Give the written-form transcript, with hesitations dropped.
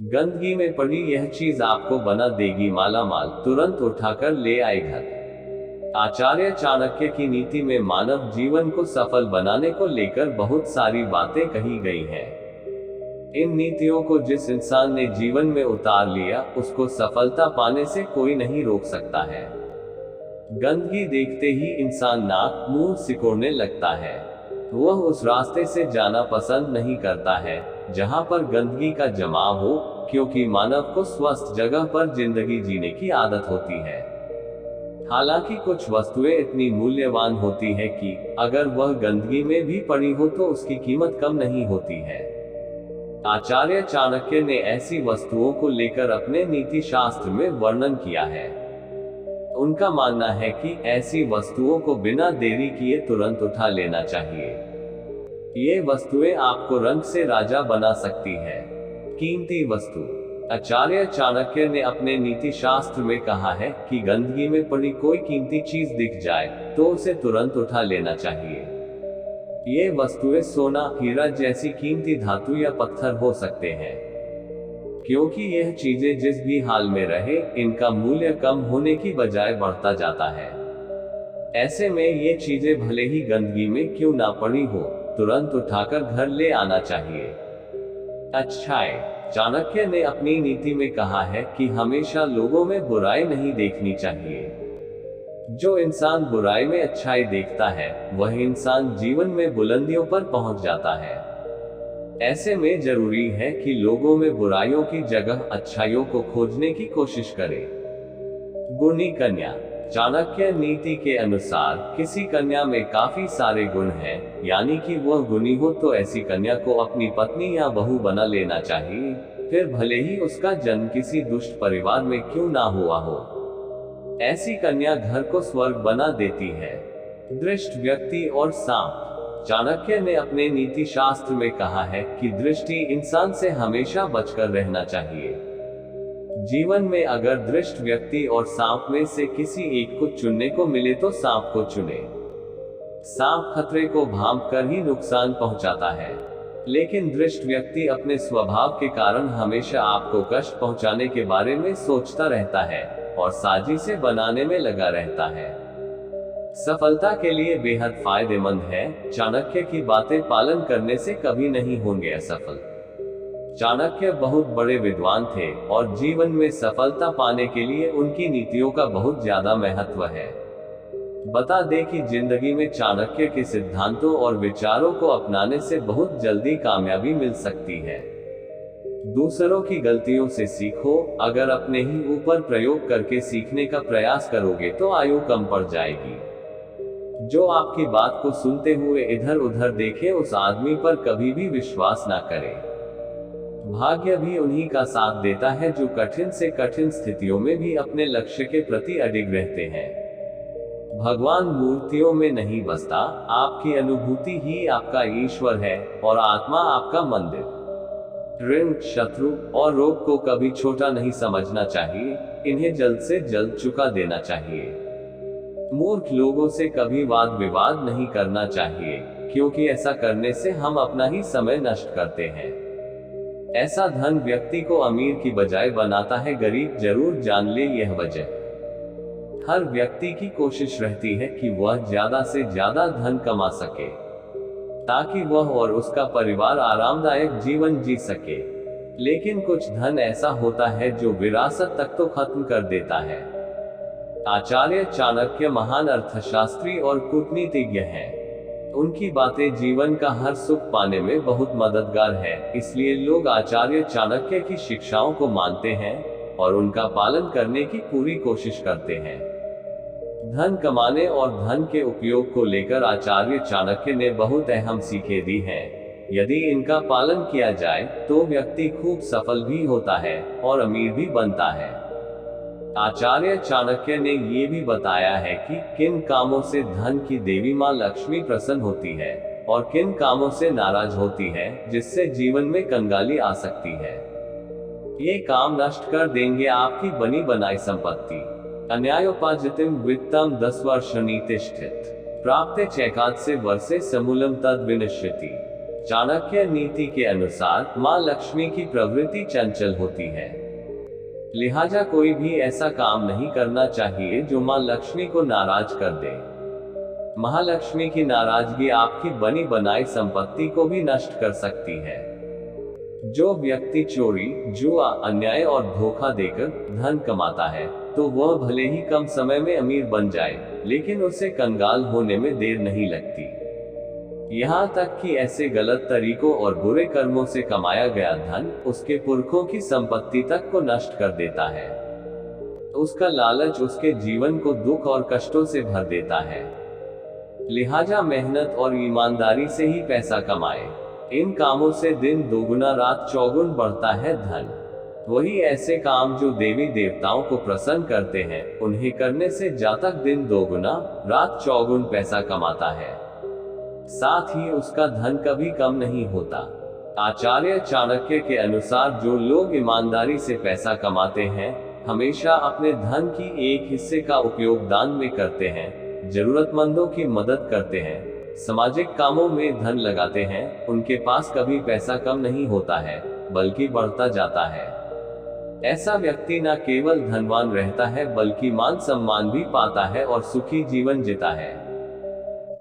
गंदगी में पड़ी यह चीज आपको बना देगी माला माल, तुरंत उठाकर ले आए घर। आचार्य चाणक्य की नीति में मानव जीवन को सफल बनाने को लेकर बहुत सारी बातें कही गई हैं। इन नीतियों को जिस इंसान ने जीवन में उतार लिया, उसको सफलता पाने से कोई नहीं रोक सकता है। गंदगी देखते ही इंसान नाक मुंह सिकोड़ने लगता है। वह उस रास्ते से जाना पसंद नहीं करता है जहां पर गंदगी का जमाव हो, क्योंकि मानव को स्वस्थ जगह पर जिंदगी जीने की आदत होती है। हालांकि कुछ वस्तुएं इतनी मूल्यवान होती है कि अगर वह गंदगी में भी पड़ी हो तो उसकी कीमत कम नहीं होती है। आचार्य चाणक्य ने ऐसी वस्तुओं को लेकर अपने नीति शास्त्र में वर्णन किया है। उनका मानना है कि ऐसी वस्तुओं को बिना देरी किए तुरंत उठा लेना चाहिए। ये वस्तुएं आपको रंग से राजा बना सकती है। कीमती वस्तु। आचार्य चाणक्य ने अपने नीति शास्त्र में कहा है कि गंदगी में पड़ी कोई कीमती चीज दिख जाए तो उसे तुरंत उठा लेना चाहिए। ये वस्तुएं सोना, हीरा जैसी कीमती धातु या पत्थर हो सकते हैं, क्योंकि यह चीजें जिस भी हाल में रहे, इनका मूल्य कम होने की बजाय बढ़ता जाता है। ऐसे में ये चीजें भले ही गंदगी में क्यों ना पड़ी हो, तुरंत उठाकर घर ले आना चाहिए। अच्छाई। चाणक्य ने अपनी नीति में कहा है कि हमेशा लोगों में बुराई नहीं देखनी चाहिए। जो इंसान बुराई में अच्छाई देखता है, वह इंसान जीवन में बुलंदियों पर पहुंच जाता है। ऐसे में जरूरी है कि लोगों में बुराइयों की जगह अच्छाइयों को खोजने की कोशिश करें। गुणी कन्या। चाणक्य नीति के अनुसार किसी कन्या में काफी सारे गुण हैं, यानी कि वह गुणी हो तो ऐसी कन्या को अपनी पत्नी या बहू बना लेना चाहिए, फिर भले ही उसका जन्म किसी दुष्ट परिवार में क्यों ना हुआ हो। ऐसी कन्या घर को स्वर्ग बना देती है। दृष्ट व्यक्ति और सांप। चाणक्य ने अपने नीति शास्त्र में कहा है कि दृष्टि इंसान से हमेशा बचकर रहना चाहिए। जीवन में अगर दृष्ट व्यक्ति और सांप में से किसी एक को चुनने को मिले तो सांप को चुने। सांप खतरे को भांप कर ही नुकसान पहुंचाता है, लेकिन दृष्ट व्यक्ति अपने स्वभाव के कारण हमेशा आपको कष्ट पहुंचाने के बारे में सोचता रहता है और साजिशें बनाने में लगा रहता है। सफलता के लिए बेहद फायदेमंद है, चाणक्य की बातें पालन करने से कभी नहीं होंगे असफल। चाणक्य बहुत बड़े विद्वान थे और जीवन में सफलता पाने के लिए उनकी नीतियों का बहुत ज्यादा महत्व है। बता दें कि जिंदगी में चाणक्य के सिद्धांतों और विचारों को अपनाने से बहुत जल्दी कामयाबी मिल सकती है। दूसरों की गलतियों से सीखो। अगर अपने ही ऊपर प्रयोग करके सीखने का प्रयास करोगे तो आयु कम पड़ जाएगी। जो आपकी बात को सुनते हुए इधर उधर देखे, उस आदमी पर कभी भी विश्वास ना करें। भाग्य भी उन्हीं का साथ देता है जो कठिन से कठिन स्थितियों में भी अपने लक्ष्य के प्रति अडिग रहते हैं। भगवान मूर्तियों में नहीं बसता, आपकी अनुभूति ही आपका ईश्वर है और आत्मा आपका मंदिर। ऋण, शत्रु और रोग को कभी छोटा नहीं समझना चाहिए, इन्हें जल्द से जल्द चुका देना चाहिए। मूर्ख लोगों से कभी वाद विवाद नहीं करना चाहिए, क्योंकि ऐसा करने से हम अपना ही समय नष्ट करते हैं। ऐसा धन व्यक्ति को अमीर की बजाय बनाता है गरीब, जरूर जान ले यह वजह। हर व्यक्ति की कोशिश रहती है कि वह ज्यादा से ज्यादा धन कमा सके, ताकि वह और उसका परिवार आरामदायक जीवन जी सके। लेकिन कुछ धन ऐसा होता है जो विरासत तक तो खत्म कर देता है। आचार्य चाणक्य महान अर्थशास्त्री और कूटनीतिज्ञ हैं। उनकी बातें जीवन का हर सुख पाने में बहुत मददगार है, इसलिए लोग आचार्य चाणक्य की शिक्षाओं को मानते हैं और उनका पालन करने की पूरी कोशिश करते हैं। धन कमाने और धन के उपयोग को लेकर आचार्य चाणक्य ने बहुत अहम सीखें दी हैं। यदि इनका पालन किया जाए तो व्यक्ति खूब सफल भी होता है और अमीर भी बनता है। आचार्य चाणक्य ने ये भी बताया है कि किन कामों से धन की देवी मां लक्ष्मी प्रसन्न होती है और किन कामों से नाराज होती है, जिससे जीवन में कंगाली आ सकती है। ये काम नष्ट कर देंगे आपकी बनी बनाई संपत्ति। अन्यायोपार्जितम वित्तम 10 वर्ष नीतिष्ठित प्राप्ते चैकात् से वर्षे समूलम तद विनश्यति। चाणक्य नीति के अनुसार माँ लक्ष्मी की प्रवृत्ति चंचल होती है, लिहाजा कोई भी ऐसा काम नहीं करना चाहिए जो माँ लक्ष्मी को नाराज कर दे। महालक्ष्मी की नाराजगी आपकी बनी बनाई संपत्ति को भी नष्ट कर सकती है। जो व्यक्ति चोरी, जुआ, अन्याय और धोखा देकर धन कमाता है, तो वह भले ही कम समय में अमीर बन जाए, लेकिन उसे कंगाल होने में देर नहीं लगती। यहाँ तक कि ऐसे गलत तरीकों और बुरे कर्मों से कमाया गया धन उसके पुरखों की संपत्ति तक को नष्ट कर देता है। उसका लालच उसके जीवन को दुख और कष्टों से भर देता है। लिहाजा मेहनत और ईमानदारी से ही पैसा कमाए। इन कामों से दिन दोगुना रात चौगुन बढ़ता है धन। वही ऐसे काम जो देवी देवताओं को प्रसन्न करते हैं, उन्हें करने से जातक दिन दोगुना रात चौगुन पैसा कमाता है, साथ ही उसका धन कभी कम नहीं होता। आचार्य चाणक्य के अनुसार जो लोग ईमानदारी से पैसा कमाते हैं, हमेशा अपने धन की एक हिस्से का उपयोग दान में करते हैं, जरूरतमंदों की मदद करते हैं, सामाजिक कामों में धन लगाते हैं, उनके पास कभी पैसा कम नहीं होता है, बल्कि बढ़ता जाता है। ऐसा व्यक्ति न केवल धनवान रहता है, बल्कि मान सम्मान भी पाता है और सुखी जीवन जीता है।